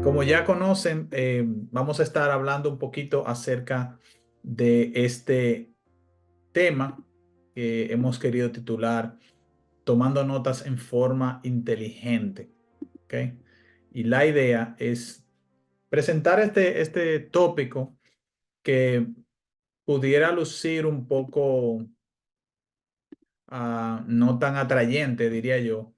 Como ya conocen, vamos a estar hablando un poquito acerca de este tema que hemos querido titular Tomando notas en forma inteligente. ¿Ok? Y la idea es presentar este tópico que pudiera lucir un poco no tan atrayente, diría yo.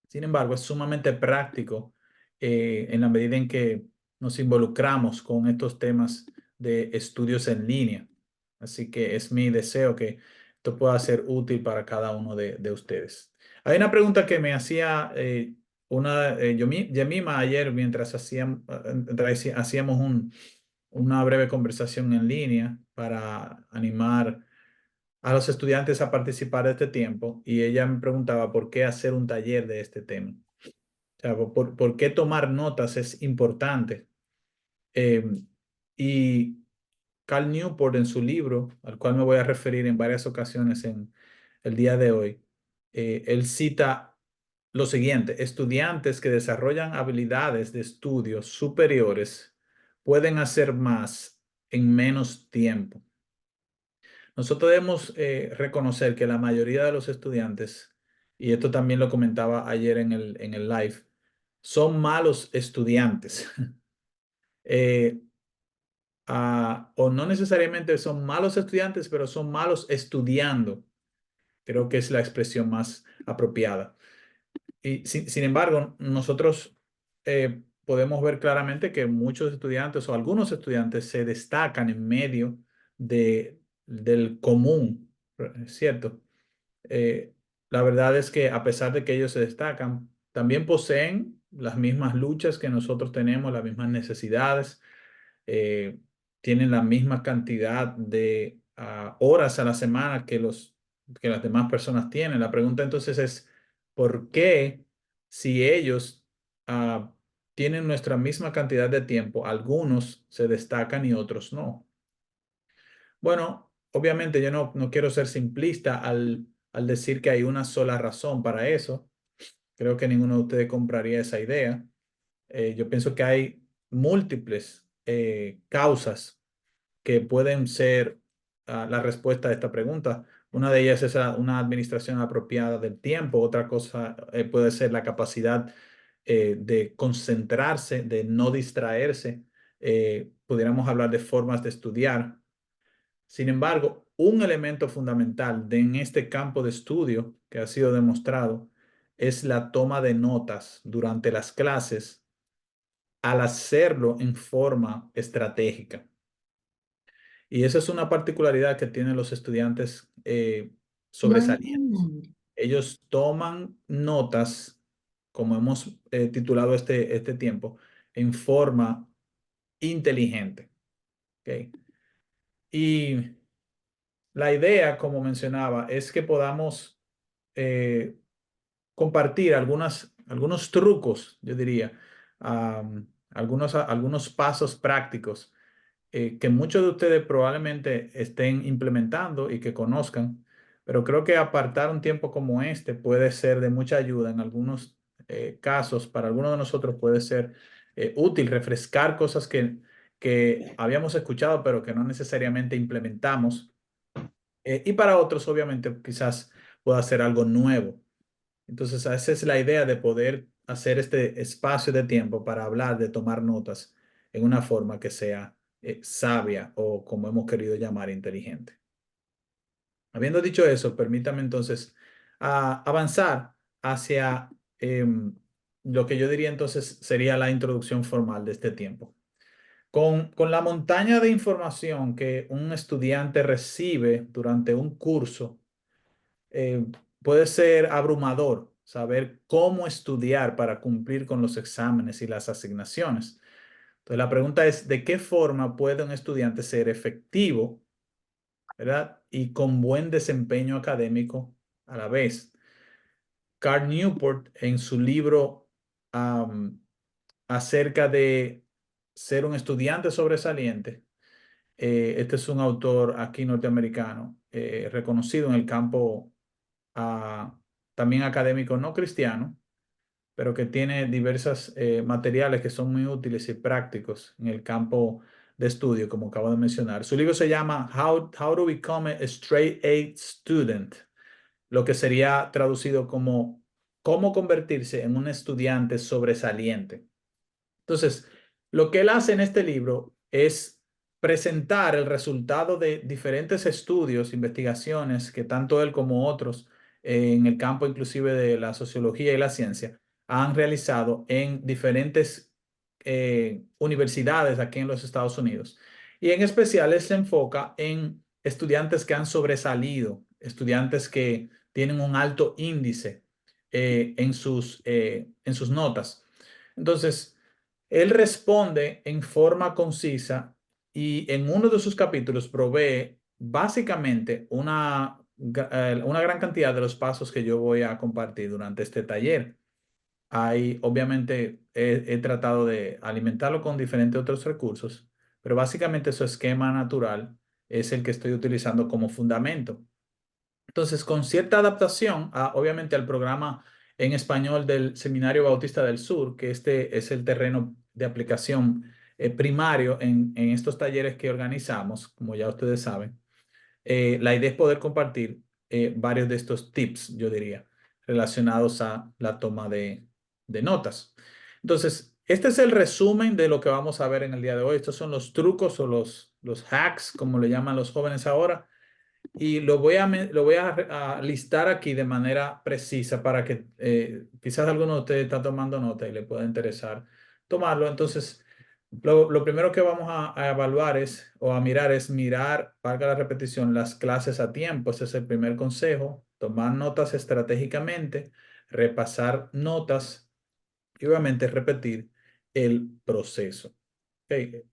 Sin embargo, es sumamente práctico en la medida en que nos involucramos con estos temas de estudios en línea. Así que es mi deseo que esto pueda ser útil para cada uno de ustedes. Hay una pregunta que me hacía Yemima ayer mientras hacíamos una breve conversación en línea para animar a los estudiantes a participar de este tiempo y ella me preguntaba por qué hacer un taller de este tema. O sea, por qué tomar notas es importante. Eh, y Cal Newport en su libro, al cual me voy a referir en varias ocasiones en el día de hoy, él cita lo siguiente: estudiantes que desarrollan habilidades de estudios superiores pueden hacer más en menos tiempo. Nosotros debemos reconocer que la mayoría de los estudiantes, y esto también lo comentaba ayer en el live, son malos estudiantes. Eh, o no necesariamente son malos estudiantes, pero son malos estudiando. Creo que es la expresión más apropiada. Y sin embargo, nosotros podemos ver claramente que muchos estudiantes o algunos estudiantes se destacan en medio del común, ¿cierto? Eh, la verdad es que a pesar de que ellos se destacan, también poseen las mismas luchas que nosotros tenemos, las mismas necesidades, eh, tienen la misma cantidad de horas a la semana que las demás personas tienen. La pregunta entonces es, ¿por qué si ellos ah, tienen nuestra misma cantidad de tiempo, algunos se destacan y otros no? Bueno, obviamente yo no quiero ser simplista al decir que hay una sola razón para eso. Creo que ninguno de ustedes compraría esa idea. Yo pienso que hay múltiples causas que pueden ser la respuesta a esta pregunta. Una de ellas es una administración apropiada del tiempo. Otra cosa puede ser la capacidad de concentrarse, de no distraerse. Pudiéramos hablar de formas de estudiar. Sin embargo, un elemento fundamental en este campo de estudio que ha sido demostrado es la toma de notas durante las clases al hacerlo en forma estratégica. Y esa es una particularidad que tienen los estudiantes sobresalientes. Mm. Ellos toman notas, como hemos titulado este tiempo, en forma inteligente. ¿Ok? Y la idea, como mencionaba, es que podamos eh, compartir algunos trucos, yo diría, algunos pasos prácticos que muchos de ustedes probablemente estén implementando y que conozcan, pero creo que apartar un tiempo como este puede ser de mucha ayuda en algunos casos. Para algunos de nosotros puede ser útil refrescar cosas que habíamos escuchado, pero que no necesariamente implementamos. Y para otros, obviamente, quizás pueda ser algo nuevo. Entonces, esa es la idea de poder hacer este espacio de tiempo para hablar, de tomar notas en una forma que sea sabia o, como hemos querido llamar, inteligente. Habiendo dicho eso, permítame entonces avanzar hacia lo que yo diría entonces sería la introducción formal de este tiempo. Con la montaña de información que un estudiante recibe durante un curso, eh, puede ser abrumador saber cómo estudiar para cumplir con los exámenes y las asignaciones. Entonces, la pregunta es, ¿de qué forma puede un estudiante ser efectivo, ¿verdad? Y con buen desempeño académico a la vez? Carl Newport, en su libro am, acerca de ser un estudiante sobresaliente, este es un autor aquí norteamericano, reconocido en el campo ah, también académico no cristiano. pero que tiene diversos materiales que son muy útiles y prácticos en el campo de estudio, como acabo de mencionar. Su libro se llama How to Become a Straight A Student, lo que sería traducido como cómo convertirse en un estudiante sobresaliente. Entonces, lo que él hace en este libro es presentar el resultado de diferentes estudios, investigaciones que tanto él como otros en el campo inclusive de la sociología y la ciencia han realizado en diferentes universidades aquí en los Estados Unidos. Y en especial él se enfoca en estudiantes que han sobresalido, estudiantes que tienen un alto índice en sus notas. Entonces, él responde en forma concisa y en uno de sus capítulos provee básicamente una gran cantidad de los pasos que yo voy a compartir durante este taller. Obviamente, he tratado de alimentarlo con diferentes otros recursos, pero básicamente su esquema natural es el que estoy utilizando como fundamento. Entonces, con cierta adaptación, obviamente, al programa en español del Seminario Bautista del Sur, que este es el terreno de aplicación primario en estos talleres que organizamos, como ya ustedes saben, la idea es poder compartir varios de estos tips, yo diría, relacionados a la toma de notas. Entonces, este es el resumen de lo que vamos a ver en el día de hoy. Estos son los trucos o los hacks, como le llaman los jóvenes ahora y lo voy a listar aquí de manera precisa para que quizás alguno de ustedes está tomando nota y le pueda interesar tomarlo. Entonces, lo primero que vamos a evaluar o a mirar es mirar, valga la repetición, las clases a tiempo. Ese es el primer consejo. Tomar notas estratégicamente, repasar notas y obviamente repetir el proceso. Ok.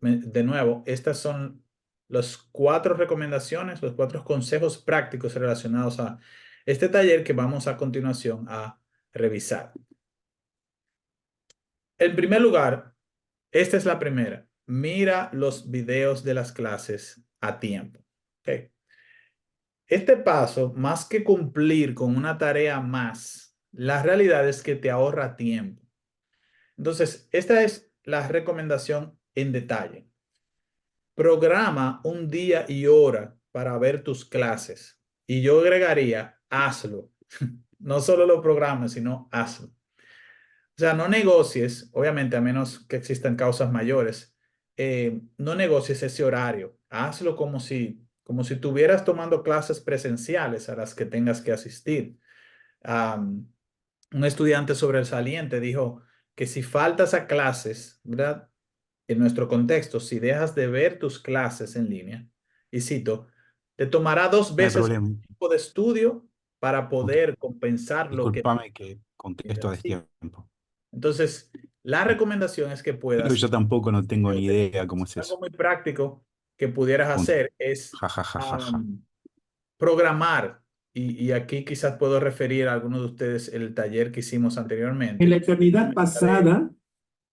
De nuevo, estas son las 4 recomendaciones, los 4 consejos prácticos relacionados a este taller que vamos a continuación a revisar. En primer lugar, esta es la primera. Mira los videos de las clases a tiempo. Ok. Este paso, más que cumplir con una tarea más, la realidad es que te ahorra tiempo. Entonces, esta es la recomendación en detalle. Programa un día y hora para ver tus clases. Y yo agregaría, hazlo. No solo lo programes, sino hazlo. O sea, no negocies, obviamente, a menos que existan causas mayores, no negocies ese horario. Hazlo como si estuvieras tomando clases presenciales a las que tengas que asistir. Un estudiante sobresaliente dijo que si faltas a clases, ¿verdad? En nuestro contexto, si dejas de ver tus clases en línea, y cito, te tomará dos No hay veces problema. el tiempo de estudio para Ok. poder compensar lo que Disculpame que pierdes contesto a así. destiempo. Entonces, la recomendación es que Pero puedas, yo tampoco no tengo ni idea cómo es algo eso. muy práctico que pudieras Punto. hacer es Ja, ja, ja, ja, ja. programar, y aquí quizás puedo referir a algunos de ustedes el taller que hicimos En anteriormente, la eternidad de pasada,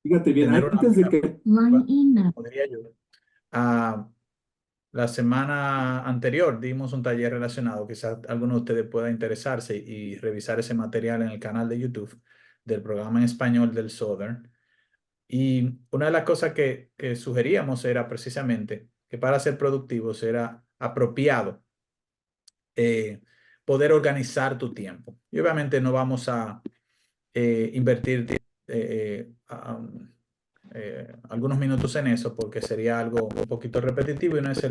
fíjate bien, tener una antes de vida, que como diría yo. La semana anterior dimos un taller relacionado, quizás alguno de ustedes pueda interesarse y revisar ese material en el canal de YouTube del programa en español del Southern. Y una de las cosas que sugeríamos era precisamente que para ser productivos era apropiado eh, poder organizar tu tiempo. Y obviamente no vamos a invertir algunos minutos en eso porque sería algo un poquito repetitivo y no es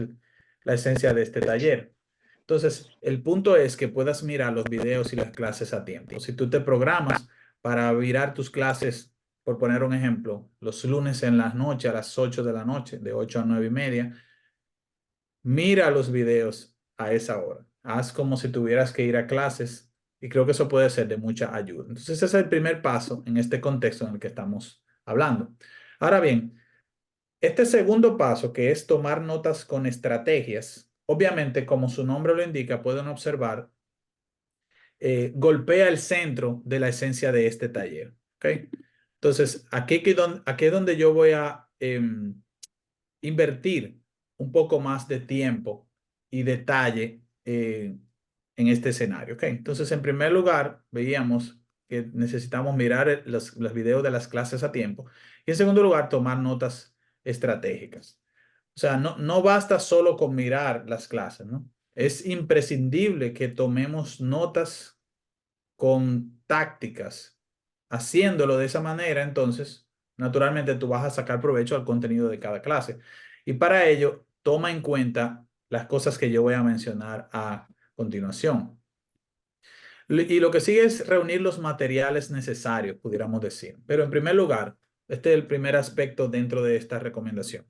la esencia de este taller. Entonces, el punto es que puedas mirar los videos y las clases a tiempo. Si tú te programas para mirar tus clases, por poner un ejemplo, los lunes en la noche a las 8 de la noche, de 8 a 9 y media, mira los videos a esa hora. Haz como si tuvieras que ir a clases y creo que eso puede ser de mucha ayuda. Entonces, ese es el primer paso en este contexto en el que estamos hablando. Ahora bien, este segundo paso, que es tomar notas con estrategias, obviamente, como su nombre lo indica, pueden observar, golpea el centro de la esencia de este taller. ¿Ok? Entonces, aquí es donde yo voy a invertir un poco más de tiempo y detalle en este escenario. ¿Ok? Entonces, en primer lugar, veíamos que necesitamos mirar los videos de las clases a tiempo. Y en segundo lugar, tomar notas estratégicas. O sea, no basta solo con mirar las clases, ¿no? Es imprescindible que tomemos notas con tácticas. Haciéndolo de esa manera, entonces, naturalmente tú vas a sacar provecho al contenido de cada clase. Y para ello, toma en cuenta las cosas que yo voy a mencionar a continuación. Y lo que sigue es reunir los materiales necesarios, pudiéramos decir. Pero en primer lugar, este es el primer aspecto dentro de esta recomendación.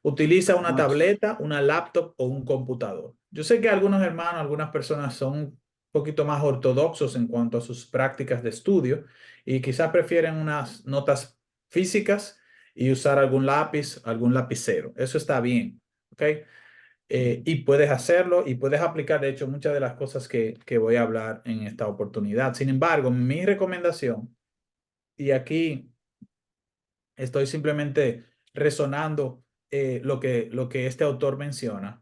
Utiliza una tableta, una laptop o un computador. Yo sé que algunos hermanos, algunas personas son un poquito más ortodoxos en cuanto a sus prácticas de estudio y quizás prefieren unas notas físicas y usar algún lápiz, algún lapicero. Eso está bien, ¿ok? Y puedes hacerlo y puedes aplicar, de hecho, muchas de las cosas que voy a hablar en esta oportunidad. Sin embargo, mi recomendación, y aquí estoy simplemente resonando lo que este autor menciona,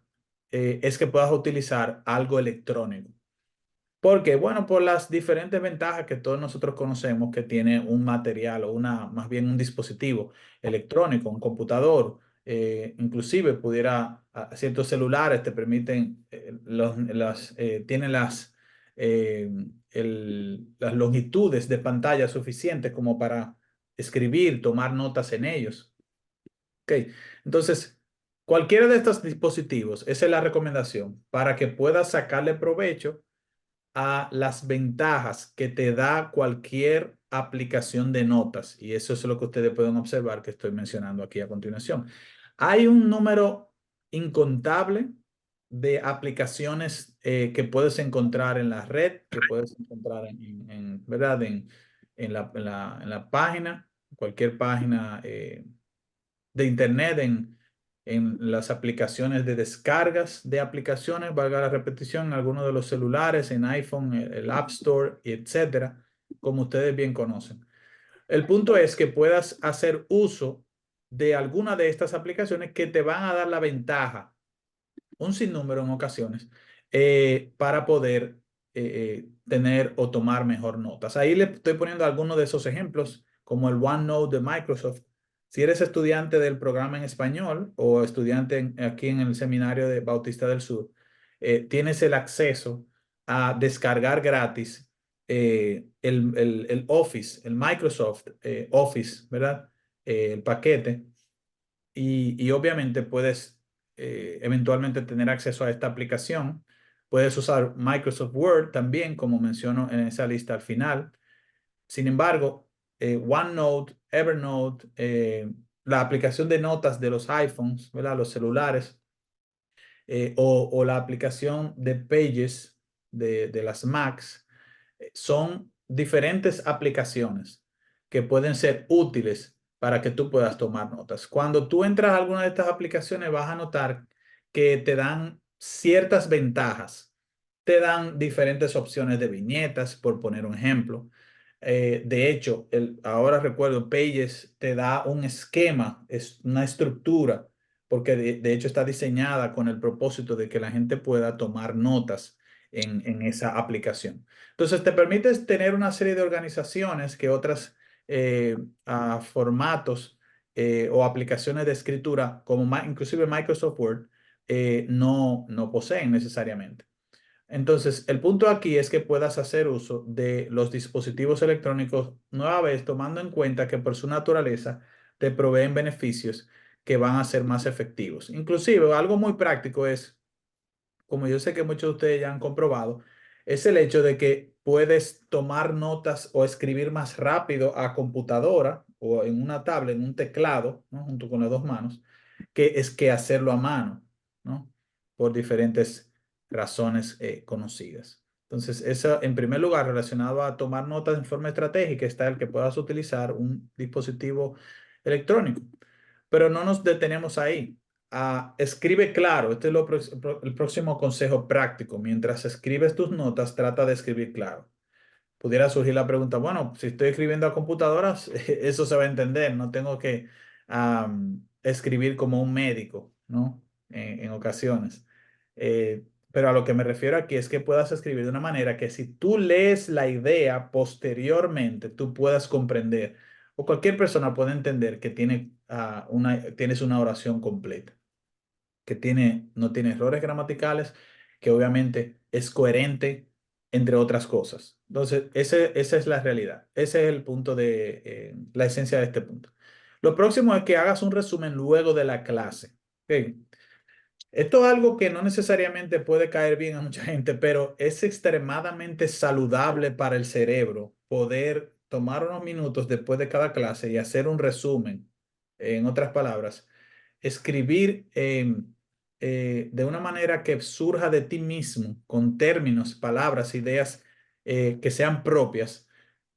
es que puedas utilizar algo electrónico. Porque, bueno, por las diferentes ventajas que todos nosotros conocemos que tiene un material o más bien un dispositivo electrónico, un computador, inclusive ciertos celulares te permiten, tienen eh, las longitudes de pantalla suficientes como para escribir, tomar notas en ellos. Ok, entonces, cualquiera de estos dispositivos, esa es la recomendación, para que puedas sacarle provecho a las ventajas que te da cualquier aplicación de notas. Y eso es lo que ustedes pueden observar que estoy mencionando aquí a continuación. Hay un número incontable de aplicaciones que puedes encontrar en la red, que puedes encontrar ¿verdad? En la página, cualquier página de internet, en las aplicaciones de descargas de aplicaciones, valga la repetición, en algunos de los celulares, en iPhone, el App Store, etcétera, como ustedes bien conocen. El punto es que puedas hacer uso de alguna de estas aplicaciones que te van a dar la ventaja, un sinnúmero en ocasiones, para poder tener o tomar mejor notas. Ahí le estoy poniendo algunos de esos ejemplos, como el OneNote de Microsoft. Si eres estudiante del programa en español o estudiante aquí en el seminario de Bautista del Sur, tienes el acceso a descargar gratis el Office, el Microsoft Office, ¿verdad? El paquete. Y obviamente puedes eventualmente tener acceso a esta aplicación. Puedes usar Microsoft Word también, como menciono en esa lista al final. Sin embargo, OneNote, Evernote, la aplicación de notas de los iPhones, ¿verdad? Los celulares, o la aplicación de Pages de las Macs, son diferentes aplicaciones que pueden ser útiles para que tú puedas tomar notas. Cuando tú entras a alguna de estas aplicaciones, vas a notar que te dan ciertas ventajas. Te dan diferentes opciones de viñetas, por poner un ejemplo. De hecho, ahora recuerdo, Pages te da un esquema, es una estructura, porque de hecho está diseñada con el propósito de que la gente pueda tomar notas en esa aplicación. Entonces, te permite tener una serie de organizaciones que otras formatos o aplicaciones de escritura, como inclusive Microsoft Word, no poseen necesariamente. Entonces, el punto aquí es que puedas hacer uso de los dispositivos electrónicos, nueva vez tomando en cuenta que por su naturaleza te proveen beneficios que van a ser más efectivos. Inclusive, algo muy práctico es, como yo sé que muchos de ustedes ya han comprobado, es el hecho de que puedes tomar notas o escribir más rápido a computadora o en una tablet, en un teclado, ¿no? Junto con las dos manos, que hacerlo a mano, ¿no? Por diferentes razones conocidas. Entonces, eso en primer lugar, relacionado a tomar notas en forma estratégica, está el que puedas utilizar un dispositivo electrónico. Pero no nos detenemos ahí. Escribe claro. Este es el próximo consejo práctico. Mientras escribes tus notas, trata de escribir claro. Pudiera surgir la pregunta, bueno, si estoy escribiendo a computadoras, eso se va a entender. No tengo que escribir como un médico, ¿no? En ocasiones. pero a lo que me refiero aquí es que puedas escribir de una manera que si tú lees la idea posteriormente, tú puedas comprender, o cualquier persona puede entender que tienes una oración completa, que no tiene errores gramaticales, que obviamente es coherente, entre otras cosas. Entonces, esa es la realidad. Ese es el punto la esencia de este punto. Lo próximo es que hagas un resumen luego de la clase. ¿Ok? Esto es algo que no necesariamente puede caer bien a mucha gente, pero es extremadamente saludable para el cerebro poder tomar unos minutos después de cada clase y hacer un resumen. En otras palabras, escribir de una manera que surja de ti mismo, con términos, palabras, ideas que sean propias,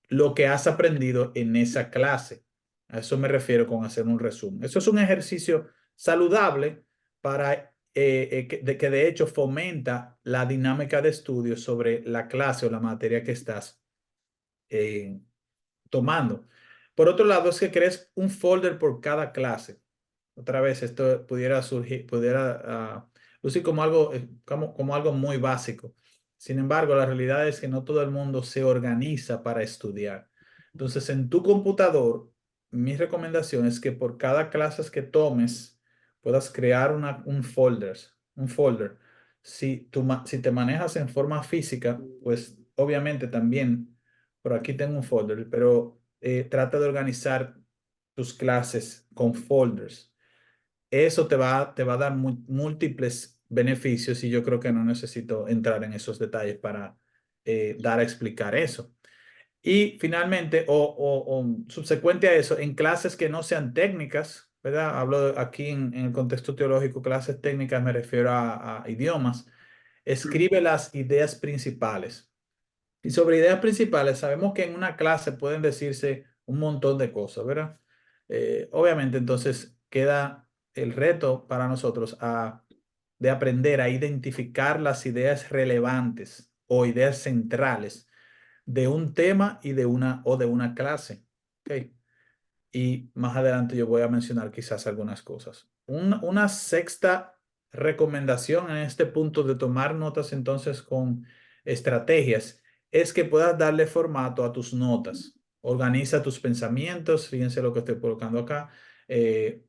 lo que has aprendido en esa clase. A eso me refiero con hacer un resumen. Eso es un ejercicio saludable para que de hecho fomenta la dinámica de estudio sobre la clase o la materia que estás eh, tomando. Por otro lado, es que crees un folder por cada clase. Otra vez, esto pudiera surgir, lucir como algo, como algo muy básico. Sin embargo, la realidad es que no todo el mundo se organiza para estudiar. Entonces, en tu computador, mi recomendación es que por cada clase que tomes, puedas crear un folder. Si te manejas en forma física, pues obviamente también, por aquí tengo un folder, pero trata de organizar tus clases con folders. Eso te va a dar múltiples beneficios y yo creo que no necesito entrar en esos detalles para dar a explicar eso. Y finalmente, o subsecuente a eso, en clases que no sean técnicas, ¿verdad? Hablo aquí en el contexto teológico, clases técnicas me refiero a idiomas. Escribe las ideas principales. Y sobre ideas principales, sabemos que en una clase pueden decirse un montón de cosas, ¿verdad? Obviamente, entonces queda el reto para nosotros de aprender a identificar las ideas relevantes o ideas centrales de un tema y de una clase. ¿Ok? Y más adelante yo voy a mencionar quizás algunas cosas. Una sexta recomendación en este punto de tomar notas entonces con estrategias es que puedas darle formato a tus notas. Organiza tus pensamientos, fíjense lo que estoy colocando acá, eh,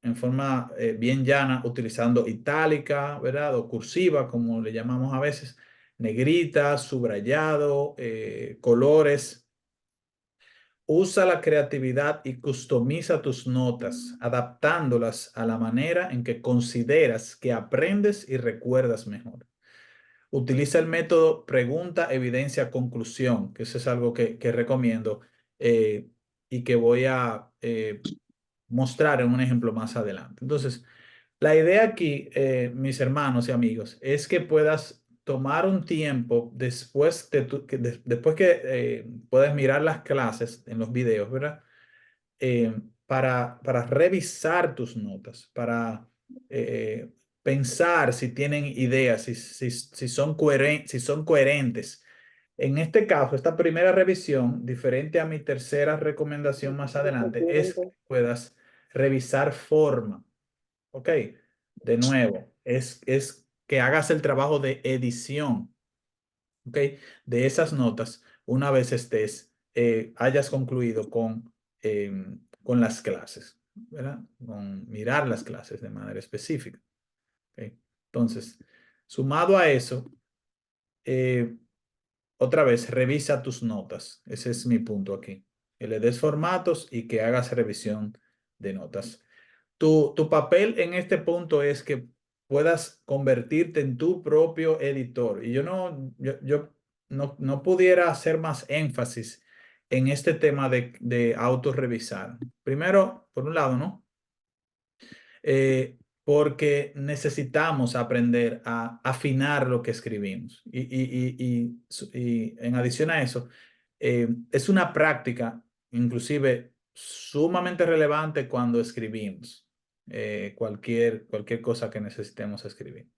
en forma bien llana, utilizando itálica, ¿verdad? O cursiva, como le llamamos a veces, negrita, subrayado, colores. Usa la creatividad y customiza tus notas, adaptándolas a la manera en que consideras que aprendes y recuerdas mejor. Utiliza el método pregunta, evidencia, conclusión, que eso es algo que recomiendo y que voy a mostrar en un ejemplo más adelante. Entonces, la idea aquí, mis hermanos y amigos, es que puedas tomar un tiempo después que puedas mirar las clases en los videos, ¿verdad? Para revisar tus notas, para pensar si tienen ideas, si son coherentes. En este caso, esta primera revisión, diferente a mi tercera recomendación más adelante, es que puedas revisar forma. Ok, de nuevo, es que hagas el trabajo de edición, ok, de esas notas una vez hayas concluido con las clases, ¿verdad? Con mirar las clases de manera específica. Ok. Entonces, sumado a eso, eh, otra vez, revisa tus notas. Ese es mi punto aquí. Que le des formatos y que hagas revisión de notas. Tu papel en este punto es que puedas convertirte en tu propio editor. Y yo no pudiera hacer más énfasis en este tema de autorrevisar. Primero, por un lado, ¿no? Porque necesitamos aprender a afinar lo que escribimos. Y en adición a eso, es una práctica inclusive sumamente relevante cuando escribimos cualquier cosa que necesitemos escribir.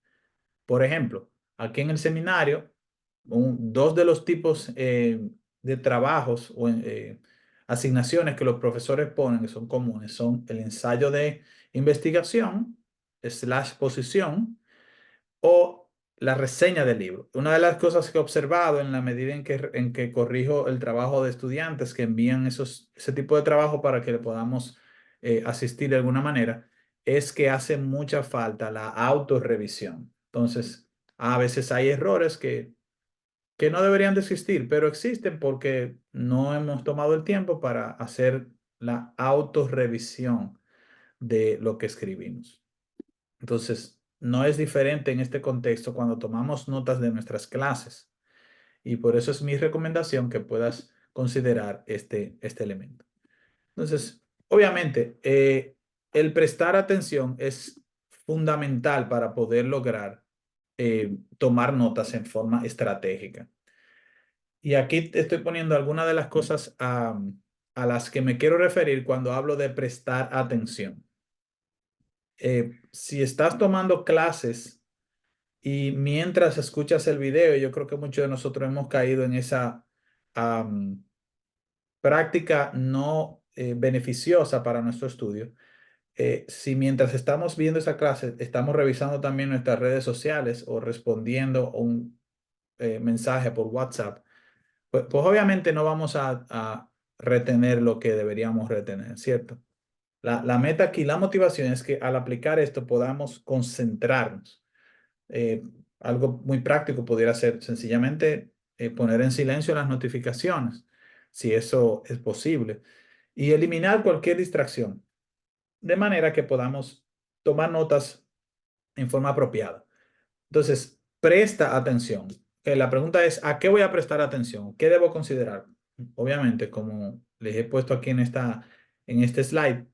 Por ejemplo, aquí en el seminario, dos de los tipos de trabajos o asignaciones que los profesores ponen, que son comunes, son el ensayo de investigación, /posición, o la reseña del libro. Una de las cosas que he observado en la medida en que corrijo el trabajo de estudiantes que envían ese tipo de trabajo para que le podamos asistir de alguna manera, es que hace mucha falta la autorrevisión. Entonces, a veces hay errores que no deberían de existir, pero existen porque no hemos tomado el tiempo para hacer la autorrevisión de lo que escribimos. Entonces, no es diferente en este contexto cuando tomamos notas de nuestras clases. Y por eso es mi recomendación que puedas considerar este elemento. Entonces, obviamente, el prestar atención es fundamental para poder lograr tomar notas en forma estratégica. Y aquí te estoy poniendo algunas de las cosas a las que me quiero referir cuando hablo de prestar atención. Si estás tomando clases y mientras escuchas el video, yo creo que muchos de nosotros hemos caído en esa am, práctica no beneficiosa para nuestro estudio. Si mientras estamos viendo esa clase, estamos revisando también nuestras redes sociales o respondiendo un mensaje por WhatsApp, pues obviamente no vamos a retener lo que deberíamos retener, ¿cierto? La meta aquí, la motivación es que al aplicar esto podamos concentrarnos. Eh, Algo muy práctico pudiera ser sencillamente poner en silencio las notificaciones, si eso es posible, y eliminar cualquier distracción, de manera que podamos tomar notas en forma apropiada. Entonces, presta atención. La pregunta es, ¿a qué voy a prestar atención? ¿Qué debo considerar? Obviamente, como les he puesto aquí en este slide,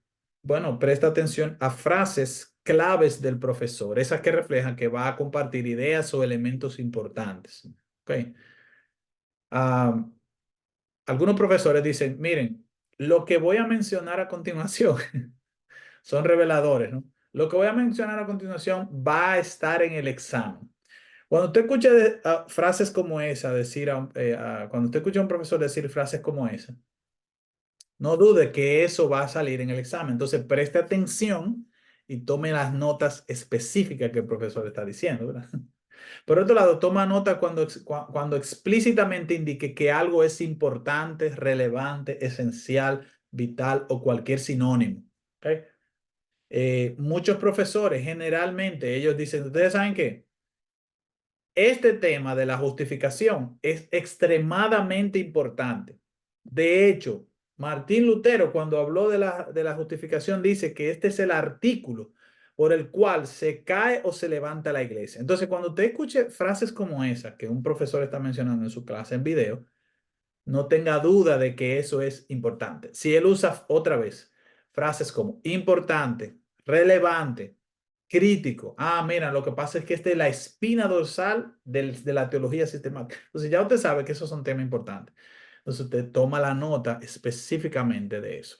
bueno, presta atención a frases claves del profesor, esas que reflejan que va a compartir ideas o elementos importantes. ¿Ok? Ah, algunos profesores dicen, miren, lo que voy a mencionar a continuación son reveladores, ¿no? Lo que voy a mencionar a continuación va a estar en el examen. Cuando usted escucha frases como esa, cuando usted escucha a un profesor decir frases como esa, no dude que eso va a salir en el examen. Entonces, preste atención y tome las notas específicas que el profesor está diciendo, ¿verdad? Por otro lado, toma nota cuando explícitamente indique que algo es importante, relevante, esencial, vital o cualquier sinónimo. ¿Ok? Muchos profesores, generalmente, ellos dicen, ¿ustedes saben qué? Este tema de la justificación es extremadamente importante. De hecho, Martín Lutero, cuando habló de la justificación, dice que este es el artículo por el cual se cae o se levanta la iglesia. Entonces, cuando usted escuche frases como esa que un profesor está mencionando en su clase en video, no tenga duda de que eso es importante. Si él usa otra vez frases como importante, relevante, crítico. Ah, mira, lo que pasa es que esta es la espina dorsal de la teología sistemática. Entonces ya usted sabe que esos son temas importantes. Entonces usted toma la nota específicamente de eso.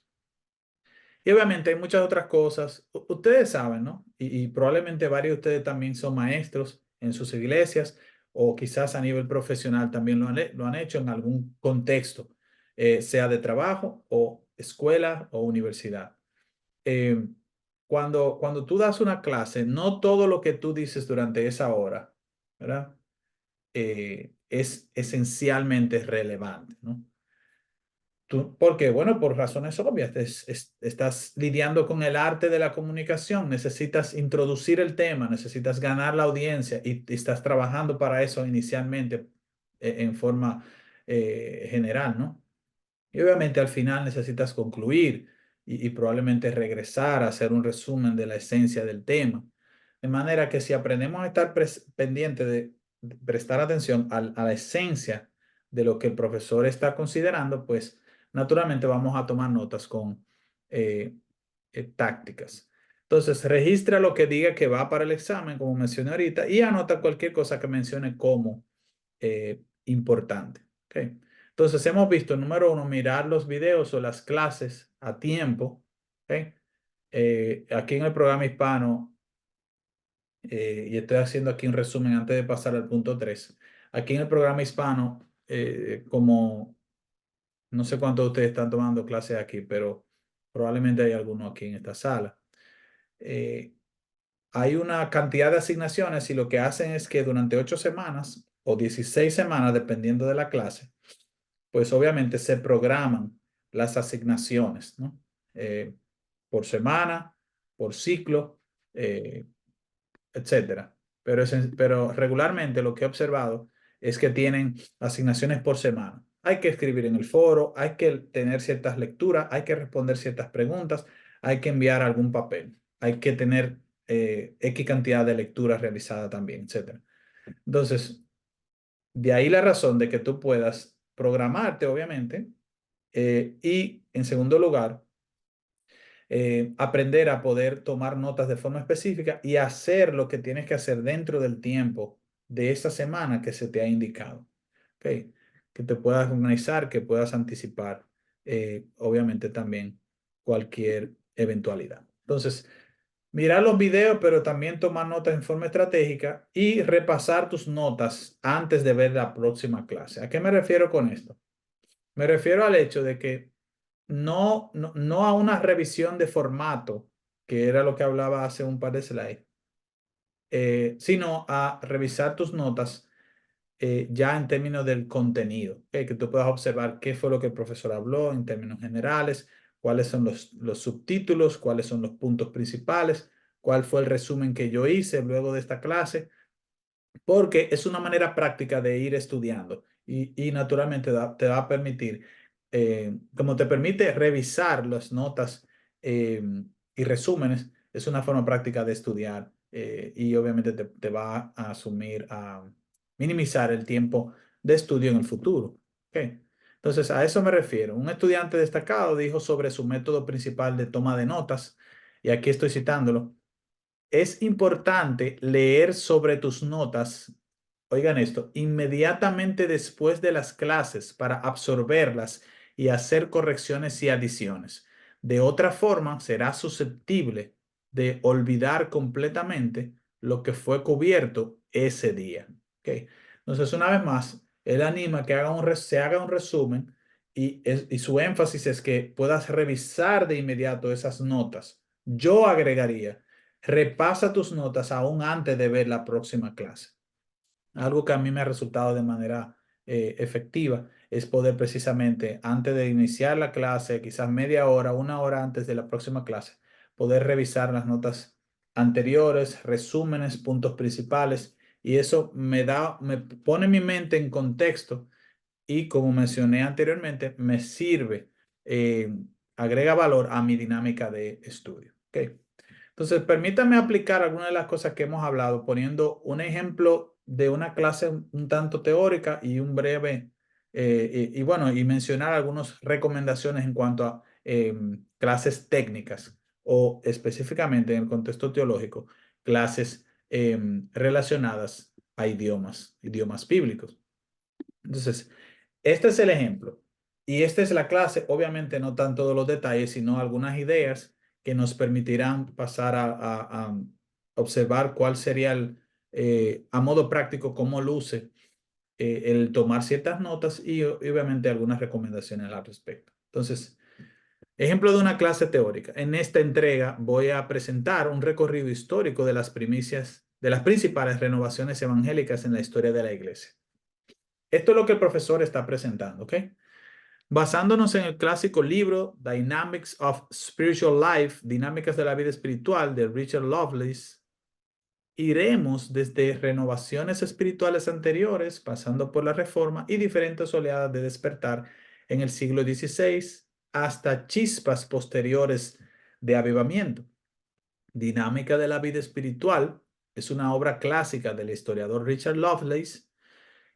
Y obviamente hay muchas otras cosas. Ustedes saben, ¿no? Y probablemente varios de ustedes también son maestros en sus iglesias o quizás a nivel profesional también lo han hecho en algún contexto, sea de trabajo o escuela o universidad. Eh, cuando tú das una clase, no todo lo que tú dices durante esa hora, ¿verdad? Es esencialmente relevante, ¿no? Porque, bueno, por razones obvias, estás lidiando con el arte de la comunicación, necesitas introducir el tema, necesitas ganar la audiencia y estás trabajando para eso inicialmente en forma general, ¿no? Y obviamente al final necesitas concluir y probablemente regresar a hacer un resumen de la esencia del tema. De manera que si aprendemos a estar pendientes de prestar atención a la esencia de lo que el profesor está considerando, pues naturalmente vamos a tomar notas con eh, tácticas. Entonces, registra lo que diga que va para el examen, como mencioné ahorita, y anota cualquier cosa que mencione como importante. ¿Ok? Entonces, hemos visto, número uno, mirar los videos o las clases a tiempo. ¿Ok? Aquí en el programa hispano, y estoy haciendo aquí un resumen antes de pasar al punto 3. Aquí en el programa hispano, como no sé cuántos de ustedes están tomando clases aquí, pero probablemente hay alguno aquí en esta sala. Eh, hay una cantidad de asignaciones y lo que hacen es que durante 8 semanas o 16 semanas, dependiendo de la clase, pues obviamente se programan las asignaciones, ¿no? Por semana, por ciclo, eh, etcétera. Pero regularmente lo que he observado es que tienen asignaciones por semana. Hay que escribir en el foro, hay que tener ciertas lecturas, hay que responder ciertas preguntas, hay que enviar algún papel, hay que tener X cantidad de lecturas realizadas también, etcétera. Entonces, de ahí la razón de que tú puedas programarte, obviamente, y en segundo lugar, aprender a poder tomar notas de forma específica y hacer lo que tienes que hacer dentro del tiempo de esa semana que se te ha indicado. ¿Ok? Que te puedas organizar, que puedas anticipar, obviamente también cualquier eventualidad. Entonces, mirar los videos, pero también tomar notas en forma estratégica y repasar tus notas antes de ver la próxima clase. ¿A qué me refiero con esto? Me refiero al hecho de que no a una revisión de formato, que era lo que hablaba hace un par de slides, sino a revisar tus notas ya en términos del contenido, ¿ok? Que tú puedas observar qué fue lo que el profesor habló en términos generales, cuáles son los subtítulos, cuáles son los puntos principales, cuál fue el resumen que yo hice luego de esta clase, porque es una manera práctica de ir estudiando y naturalmente te va a permitir, como te permite revisar las notas eh, y resúmenes, es una forma práctica de estudiar y obviamente te va a asumir, a minimizar el tiempo de estudio en el futuro. ¿Ok? Entonces, a eso me refiero. Un estudiante destacado dijo sobre su método principal de toma de notas, y aquí estoy citándolo. Es importante leer sobre tus notas, oigan esto, inmediatamente después de las clases para absorberlas y hacer correcciones y adiciones. De otra forma, serás susceptible de olvidar completamente lo que fue cubierto ese día. ¿Ok? Entonces, una vez más, él anima que se haga un resumen y su énfasis es que puedas revisar de inmediato esas notas. Yo agregaría repasa tus notas aún antes de ver la próxima clase. Algo que a mí me ha resultado de manera efectiva es poder precisamente antes de iniciar la clase, quizás media hora, una hora antes de la próxima clase, poder revisar las notas anteriores, resúmenes, puntos principales, y eso me pone mi mente en contexto y como mencioné anteriormente, me sirve, agrega valor a mi dinámica de estudio. ¿Ok? Entonces, permítame aplicar algunas de las cosas que hemos hablado, poniendo un ejemplo de una clase un tanto teórica y un breve, bueno, y mencionar algunas recomendaciones en cuanto a clases técnicas o específicamente en el contexto teológico, clases relacionadas a idiomas bíblicos. Entonces, este es el ejemplo. Y esta es la clase. Obviamente no tan todos los detalles, sino algunas ideas que nos permitirán pasar a observar cuál sería a modo práctico, cómo luce el tomar ciertas notas y obviamente algunas recomendaciones al respecto. Entonces, ejemplo de una clase teórica. En esta entrega voy a presentar un recorrido histórico de las primicias, de las principales renovaciones evangélicas en la historia de la iglesia. Esto es lo que el profesor está presentando, ¿ok? Basándonos en el clásico libro Dynamics of Spiritual Life, Dinámicas de la Vida Espiritual de Richard Lovelace, iremos desde renovaciones espirituales anteriores, pasando por la Reforma y diferentes oleadas de despertar en el siglo XVI, hasta chispas posteriores de avivamiento. Dinámica de la Vida Espiritual es una obra clásica del historiador Richard Lovelace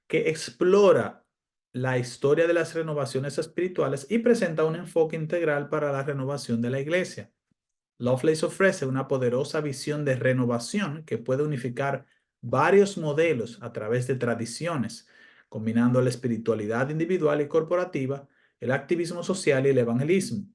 que explora la historia de las renovaciones espirituales y presenta un enfoque integral para la renovación de la iglesia. Lovelace ofrece una poderosa visión de renovación que puede unificar varios modelos a través de tradiciones, combinando la espiritualidad individual y corporativa, el activismo social y el evangelismo.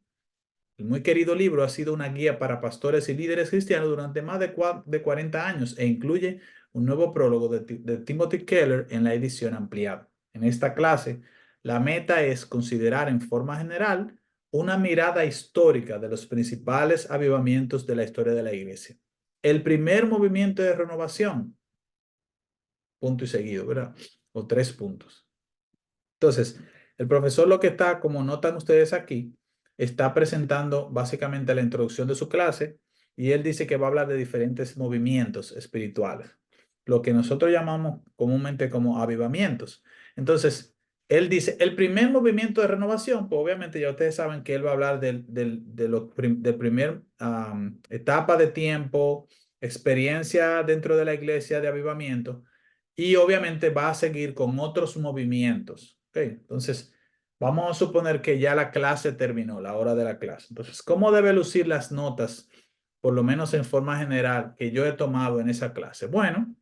El muy querido libro ha sido una guía para pastores y líderes cristianos durante más de 40 años e incluye un nuevo prólogo de Timothy Keller en la edición ampliada. En esta clase, la meta es considerar en forma general una mirada histórica de los principales avivamientos de la historia de la iglesia. el primer movimiento de renovación, punto y seguido, ¿verdad? O 3 puntos. Entonces, el profesor lo que está, como notan ustedes aquí, está presentando básicamente la introducción de su clase y él dice que va a hablar de diferentes movimientos espirituales, lo que nosotros llamamos comúnmente como avivamientos. Entonces, él dice, el primer movimiento de renovación, pues obviamente ya ustedes saben que él va a hablar del primer etapa de tiempo, experiencia dentro de la iglesia de avivamiento y obviamente va a seguir con otros movimientos. ¿Ok? Entonces, vamos a suponer que ya la clase terminó, la hora de la clase. Entonces, ¿cómo debe lucir las notas, por lo menos en forma general, que yo he tomado en esa clase? Bueno,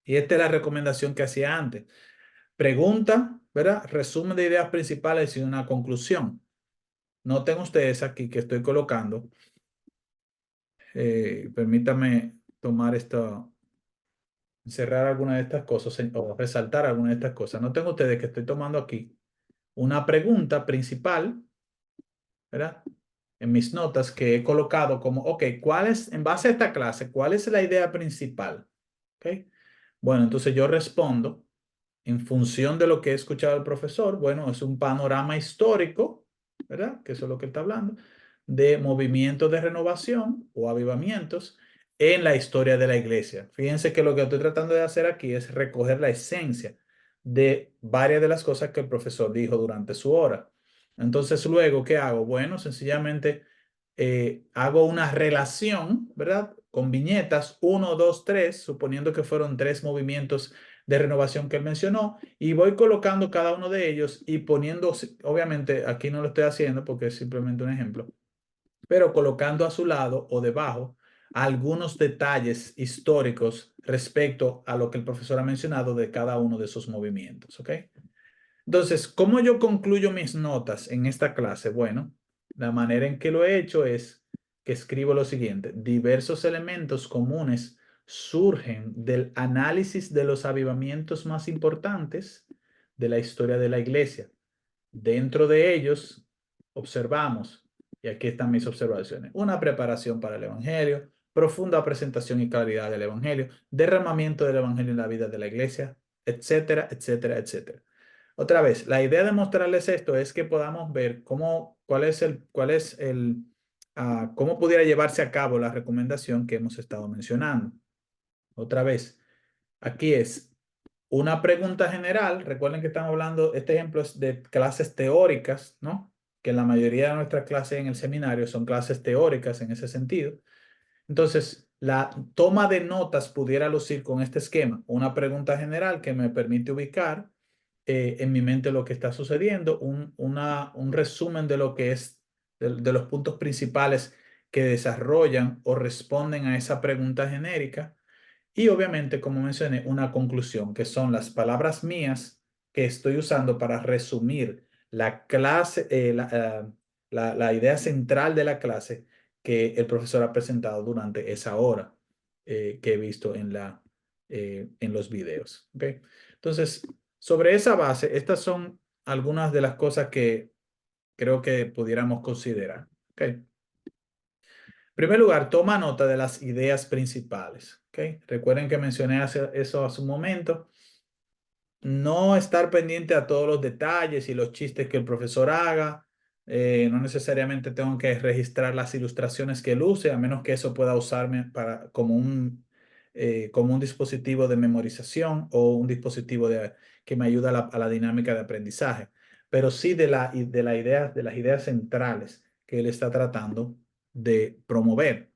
y esta es la recomendación que hacía antes. Pregunta, ¿verdad? Resumen de ideas principales y una conclusión. Noten ustedes aquí que estoy colocando. Permítame tomar esto, cerrar alguna de estas cosas o resaltar alguna de estas cosas. Noten ustedes que estoy tomando aquí una pregunta principal, ¿verdad? En mis notas que he colocado como, ok, ¿cuál es, en base a esta clase, cuál es la idea principal? ¿Ok? Bueno, entonces yo respondo en función de lo que he escuchado del profesor. Bueno, es un panorama histórico, ¿verdad? Que eso es lo que él está hablando, de movimientos de renovación o avivamientos en la historia de la iglesia. Fíjense que lo que estoy tratando de hacer aquí es recoger la esencia de varias de las cosas que el profesor dijo durante su hora. Entonces, luego, ¿qué hago? Bueno, sencillamente hago una relación, ¿verdad? Con viñetas, 1, 2, 3, suponiendo que fueron 3 movimientos de renovación que él mencionó, y voy colocando cada uno de ellos y poniendo, obviamente aquí no lo estoy haciendo porque es simplemente un ejemplo, pero colocando a su lado o debajo algunos detalles históricos respecto a lo que el profesor ha mencionado de cada uno de esos movimientos, ¿ok? Entonces, ¿cómo yo concluyo mis notas en esta clase? Bueno, la manera en que lo he hecho es que escribo lo siguiente: diversos elementos comunes surgen del análisis de los avivamientos más importantes de la historia de la iglesia. Dentro de ellos observamos, y aquí están mis observaciones, una preparación para el Evangelio, profunda presentación y claridad del Evangelio, derramamiento del Evangelio en la vida de la iglesia, etcétera, etcétera, etcétera. Otra vez, la idea de mostrarles esto es que podamos ver cómo pudiera llevarse a cabo la recomendación que hemos estado mencionando. Otra vez, aquí es una pregunta general. Recuerden que estamos hablando, este ejemplo es de clases teóricas, ¿no? Que la mayoría de nuestras clases en el seminario son clases teóricas en ese sentido. Entonces, la toma de notas pudiera lucir con este esquema: una pregunta general que me permite ubicar en mi mente lo que está sucediendo, un resumen de lo que es, de los puntos principales que desarrollan o responden a esa pregunta genérica. Y obviamente, como mencioné, una conclusión, que son las palabras mías que estoy usando para resumir la clase, la idea central de la clase que el profesor ha presentado durante esa hora que he visto en los videos. ¿Okay? Entonces, sobre esa base, estas son algunas de las cosas que creo que pudiéramos considerar. ¿Okay? En primer lugar, toma nota de las ideas principales. ¿Okay? Recuerden que mencioné eso hace un momento. No estar pendiente a todos los detalles y los chistes que el profesor haga. No necesariamente tengo que registrar las ilustraciones que él use, a menos que eso pueda usarme como un dispositivo de memorización o un dispositivo que me ayuda a la dinámica de aprendizaje. Pero sí de las ideas centrales que él está tratando de promover.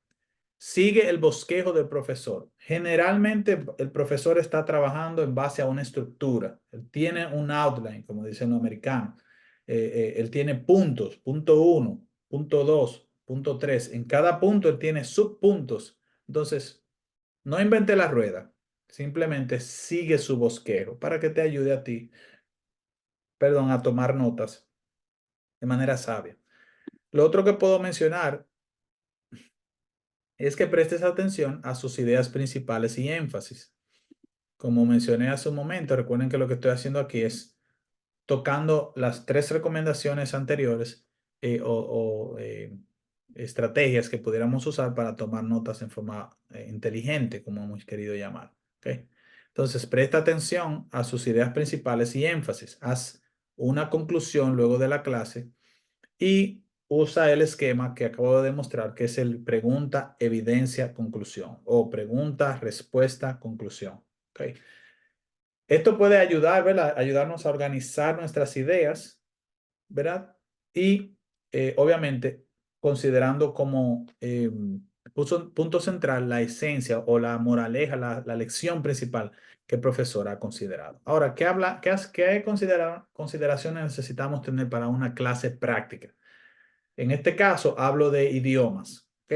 Sigue el bosquejo del profesor. Generalmente el profesor está trabajando en base a una estructura. Él tiene un outline, como dicen los americanos. Él tiene puntos, punto 1, punto 2, punto 3. En cada punto él tiene subpuntos. Entonces, no invente la rueda. Simplemente sigue su bosquejo para que te ayude a ti, perdón, a tomar notas de manera sabia. Lo otro que puedo mencionar es que prestes atención a sus ideas principales y énfasis. Como mencioné hace un momento, recuerden que lo que estoy haciendo aquí es tocando las 3 recomendaciones anteriores estrategias que pudiéramos usar para tomar notas en forma inteligente, como hemos querido llamar. ¿Ok? Entonces, presta atención a sus ideas principales y énfasis. Haz una conclusión luego de la clase y usa el esquema que acabo de demostrar, que es el pregunta, evidencia, conclusión o pregunta, respuesta, conclusión. ¿Ok? Esto puede ayudar, ¿verdad? Ayudarnos a organizar nuestras ideas, ¿verdad? Y obviamente considerando como punto central la esencia o la moraleja, la lección principal que el profesor ha considerado. Ahora, ¿qué consideraciones necesitamos tener para una clase práctica? En este caso, hablo de idiomas, ¿ok?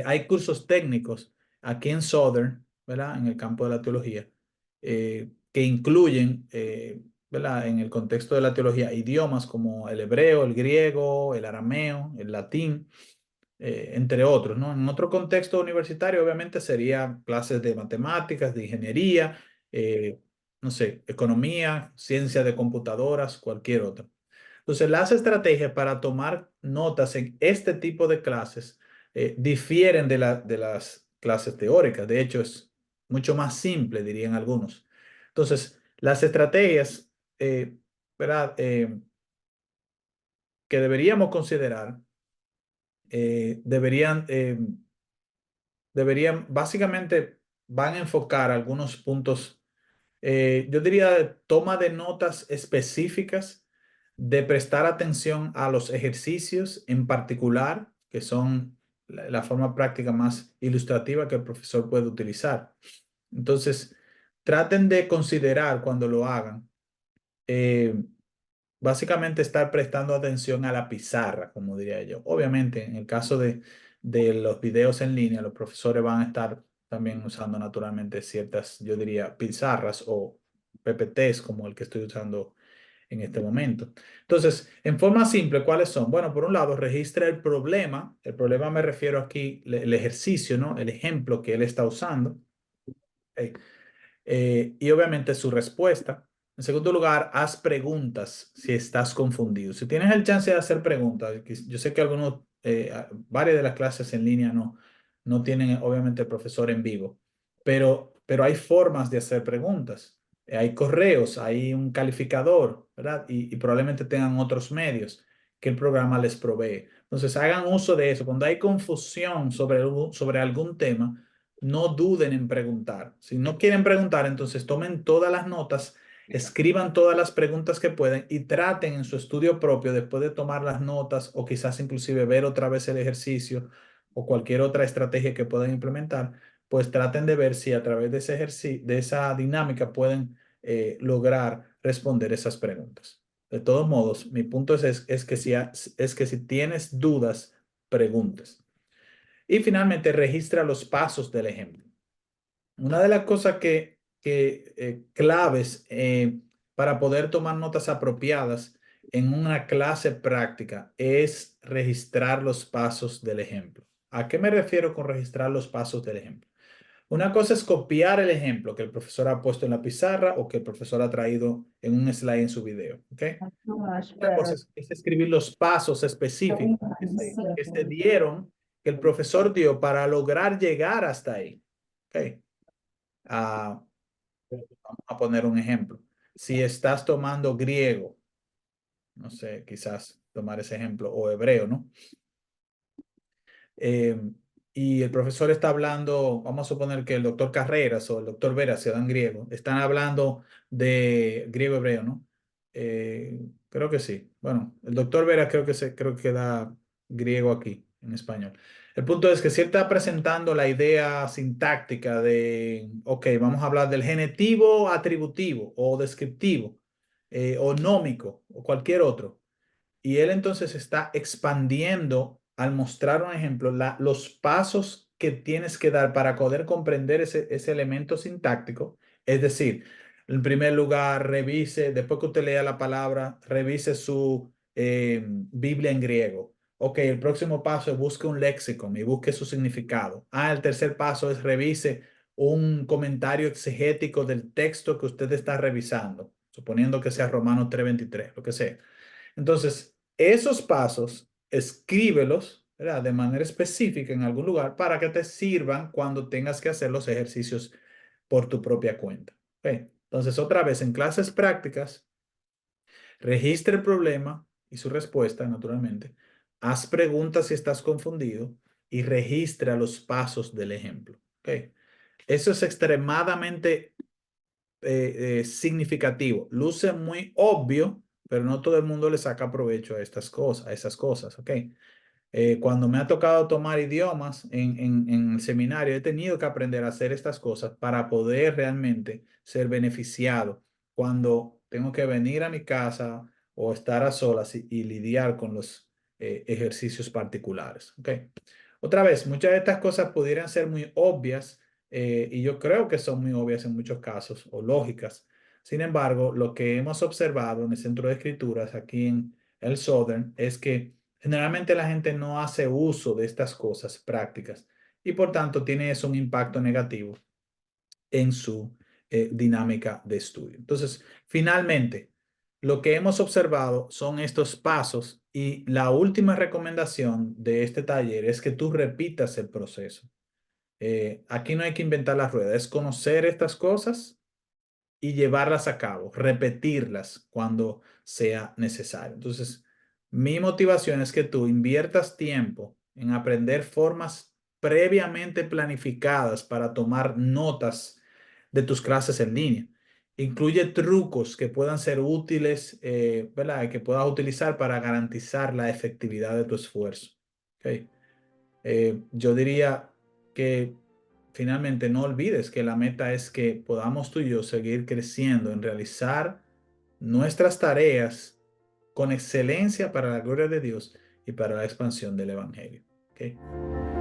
Hay cursos técnicos aquí en Southern, ¿verdad? En el campo de la teología, que incluyen, ¿verdad? En el contexto de la teología, idiomas como el hebreo, el griego, el arameo, el latín, entre otros, ¿no? En otro contexto universitario, obviamente, sería clases de matemáticas, de ingeniería, eh, no sé, economía, ciencia de computadoras, cualquier otra. Entonces, las estrategias para tomar notas en este tipo de clases difieren de las clases teóricas. De hecho, es mucho más simple, dirían algunos. Entonces, las estrategias, ¿verdad? Que deberíamos considerar deberían, básicamente, van a enfocar algunos puntos, yo diría, de toma de notas específicas, de prestar atención a los ejercicios en particular, que son la forma práctica más ilustrativa que el profesor puede utilizar. Entonces, traten de considerar cuando lo hagan, eh, básicamente estar prestando atención a la pizarra, como diría yo. Obviamente, en el caso de los videos en línea, los profesores van a estar también usando naturalmente ciertas, yo diría, pizarras o PPTs como el que estoy usando en este momento. Entonces, en forma simple, ¿cuáles son? Bueno, por un lado, registra el problema. El problema me refiero aquí, el ejercicio, ¿no? El ejemplo que él está usando. Ok. Y obviamente su respuesta. En segundo lugar, haz preguntas si estás confundido. Si tienes el chance de hacer preguntas, yo sé que algunos, varias de las clases en línea no tienen obviamente el profesor en vivo, pero hay formas de hacer preguntas. Hay correos, hay un calificador, ¿verdad? Y probablemente tengan otros medios que el programa les provee. Entonces, hagan uso de eso. Cuando hay confusión sobre algún tema, no duden en preguntar. Si no quieren preguntar, entonces tomen todas las notas, escriban todas las preguntas que pueden y traten en su estudio propio, después de tomar las notas o quizás inclusive ver otra vez el ejercicio o cualquier otra estrategia que puedan implementar, pues traten de ver si a través de ese ejercicio, de esa dinámica pueden lograr responder esas preguntas. De todos modos, mi punto es que si tienes dudas, preguntes. Y finalmente, registra los pasos del ejemplo. Una de las cosas que claves para poder tomar notas apropiadas en una clase práctica es registrar los pasos del ejemplo. ¿A qué me refiero con registrar los pasos del ejemplo? Una cosa es copiar el ejemplo que el profesor ha puesto en la pizarra o que el profesor ha traído en un slide en su video. ¿Ok? Otra cosa es escribir los pasos específicos que se dieron, que el profesor dio para lograr llegar hasta ahí. Ok. Ah, vamos a poner un ejemplo. Si estás tomando griego, no sé, quizás tomar ese ejemplo, o hebreo, ¿no? Eh, y el profesor está hablando, vamos a suponer que el doctor Carreras o el doctor Vera se dan griego, están hablando de griego hebreo, ¿no? Creo que sí. Bueno, el doctor Vera creo que da griego aquí en español. El punto es que si él está presentando la idea sintáctica de, ok, vamos a hablar del genitivo atributivo o descriptivo o nómico o cualquier otro. Y él entonces está expandiendo al mostrar un ejemplo los pasos que tienes que dar para poder comprender ese elemento sintáctico. Es decir, en primer lugar, revise, después que usted lea la palabra, revise su Biblia en griego. Ok, el próximo paso es busque un léxico y busque su significado. El tercer paso es revise un comentario exegético del texto que usted está revisando, suponiendo que sea Romanos 3:23, lo que sea. Entonces, esos pasos, escríbelos ¿verdad? De manera específica en algún lugar para que te sirvan cuando tengas que hacer los ejercicios por tu propia cuenta. ¿Ok? Entonces, otra vez, en clases prácticas, registra el problema y su respuesta, naturalmente. Haz preguntas si estás confundido y registra los pasos del ejemplo. ¿Ok? Eso es extremadamente significativo. Luce muy obvio, pero no todo el mundo le saca provecho a estas cosas, a esas cosas. ¿Ok? Cuando me ha tocado tomar idiomas en el seminario, he tenido que aprender a hacer estas cosas para poder realmente ser beneficiado cuando tengo que venir a mi casa o estar a solas y lidiar con los ejercicios particulares. ¿Ok? Otra vez, muchas de estas cosas pudieran ser muy obvias y yo creo que son muy obvias en muchos casos o lógicas. Sin embargo, lo que hemos observado en el Centro de Escrituras aquí en el Southern es que generalmente la gente no hace uso de estas cosas prácticas y por tanto tiene eso un impacto negativo en su dinámica de estudio. Entonces, finalmente, lo que hemos observado son estos pasos y la última recomendación de este taller es que tú repitas el proceso. Aquí no hay que inventar la rueda, es conocer estas cosas y llevarlas a cabo, repetirlas cuando sea necesario. Entonces, mi motivación es que tú inviertas tiempo en aprender formas previamente planificadas para tomar notas de tus clases en línea. Incluye trucos que puedan ser útiles, ¿verdad? Que puedas utilizar para garantizar la efectividad de tu esfuerzo. ¿Ok? Yo diría que finalmente no olvides que la meta es que podamos tú y yo seguir creciendo en realizar nuestras tareas con excelencia para la gloria de Dios y para la expansión del Evangelio. ¿Ok?